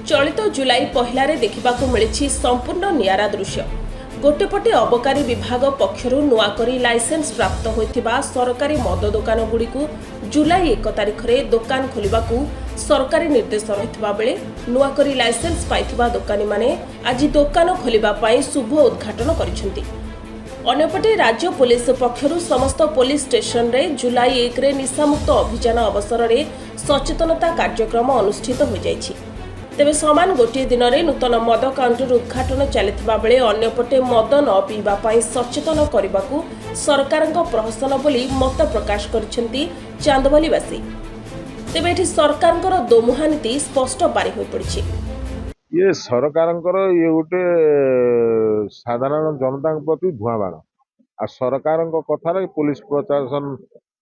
चलित जुलाई पहलारे देखिबाकु मिलिछि संपूर्ण नियारा दृश्य। गोटेपटे अबकारी विभाग पक्षरु नुआकरी लाइसेंस प्राप्त होइथिबा सरकारी मद दुकान गुड़िकु जुलाई 1 तारिखरे दुकान खोलिबाकु सरकारी निर्देश रहितबा बेले नुआकरी लाइसेंस पाइथिबा दुकानी माने आज दुकान खोलिबा पई शुभ उद्घाटन करिसेंती। अन्यपटे राज्य पुलिस पक्षरु समस्त पुलिस स्टेशन रे जुलाई 1 रे निशामुक्त अभियान अवसर रे सचेतनता कार्यक्रम अनुष्ठित हो जाइछि। तेबे समान गोटे दिन में नूतन मद काउंटर उद्घाटन चलता बेले अन्यपटे मद न पीवा पाई सचेतन करने को सरकार प्रहसन बोली मत प्रकाश करिसेंती चांदबालीवासी। तेबे एठी सरकार दोमुहा नीति स्पष्ट बारी हो पड़ी। ये सरकार ये गोटे साधारण जनता प्रति धुआं बाण आ सरकार कथार पुलिस प्रशासन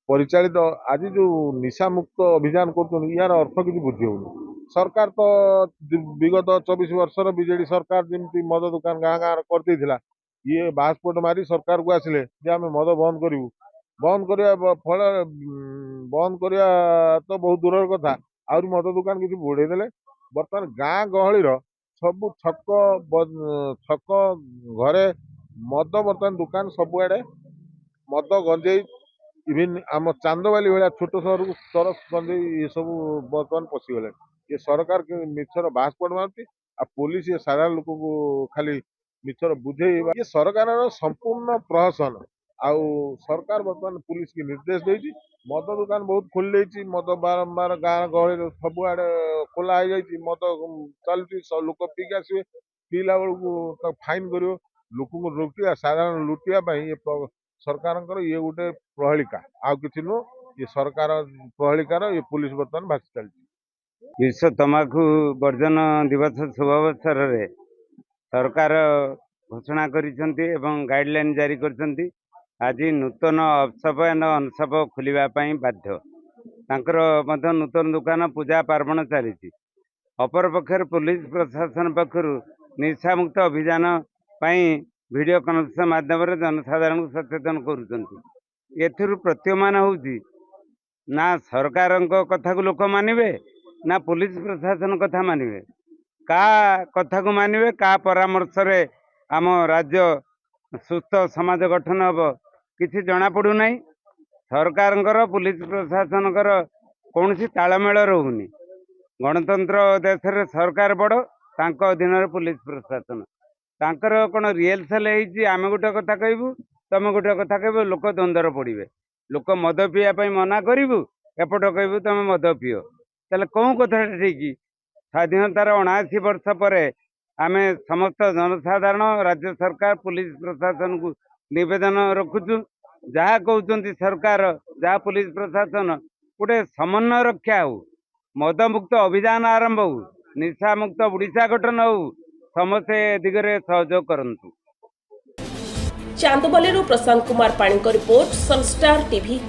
परिचालित आज जो निशा मुक्त अभियान कर यार अर्थ किसी बुझी होनी। सरकार तो विगत 24 वर्षर बीजेडी सरकार जमी मद दुकान गाँ गाँव कर ये बास्पोर्ट मारी सरकार को आसिले आम मद बंद करूँ बंद करने फल बंद करवा तो बहुत दूर कथा आहरी मद दुकान किसी बढ़े देले। बर्तमान गाँ गहली सबू छक घरे मद बर्तमान दुकान सबुआड़े मद गंजेई इवन आम चांदबाली भाया छोट सहर को तरस गंजेई ये सब बर्तमान पशिगले। ये सरकार मिछर बास्पोर्ट मारुति आ पुलिस ये साधारण लोक को खाली मिछर बुझे। ये सरकार संपूर्ण प्रहसन आउ सरकार बर्तमान पुलिस की निर्देश देती मद दुकान बहुत खोली मद बारंबार गाँ गहली सबुआड़े खोला हो जाए मद चलती लोक पीक आसवे पीला बेलू फाइन कर लोक को रोकवा साधारण लुटिया ये सरकार ये गोटे प्रहेलिका आउ कि नुह ये सरकार प्रहेलिकार ये पुलिस बर्तमान भाषी चलती। विश्व तंबाकू वर्जन दिवस शुभ अवसर रे सरकार घोषणा करिसेंती एवं गाइडलाइन जारी करछंती। आज नूतन अपशप एंड अनशप खोलिबाई बाध्य तांकर मध्य नूतन दुकान पूजा पार्वण चली। अपर पक्षर पुलिस प्रशासन पक्षर निशामुक्त अभियान वीडियो कन्फरेंस माध्यम जनसाधारण को सचेतन करुँच। प्रतीयमान होउची ना सरकार कथा को लोक मानिबे ना पुलिस प्रशासन कथा मानिबे का कथा को मानिबे का परामर्श रे आम राज्य सुस्थ समाज गठन हम किसी जना पड़ू नहीं। सरकार पुलिस प्रशासन कौन सी तालमेल रोनी। गणतंत्र देश रे सरकार बड़ तांको अधीन रे पुलिस प्रशासन तांकर कौन रिहर्सल आम गोटे कथा कहबू तुम गोटे कथा कह लोक द्वंद्वर पड़े लोक मद पीवा मना करू एपट कहबू तुम मद पिओ ताले कौन कथा ठीक। स्वाधीनतार 79 वर्ष पर आम समस्त जनसाधारण राज्य सरकार पुलिस प्रशासन को निवेदन रखुचु जहाँ कहते सरकार जहाँ पुलिस प्रशासन गोटे समन्वय रक्षा हो मद मुक्त अभियान आरंभ हो निशा मुक्त ओडिशा गठन हो समस्ते दिगरे सहयोग करंतु। चांदबाली प्रशांत कुमार पाणी रिपोर्ट सनस्टार टीवी।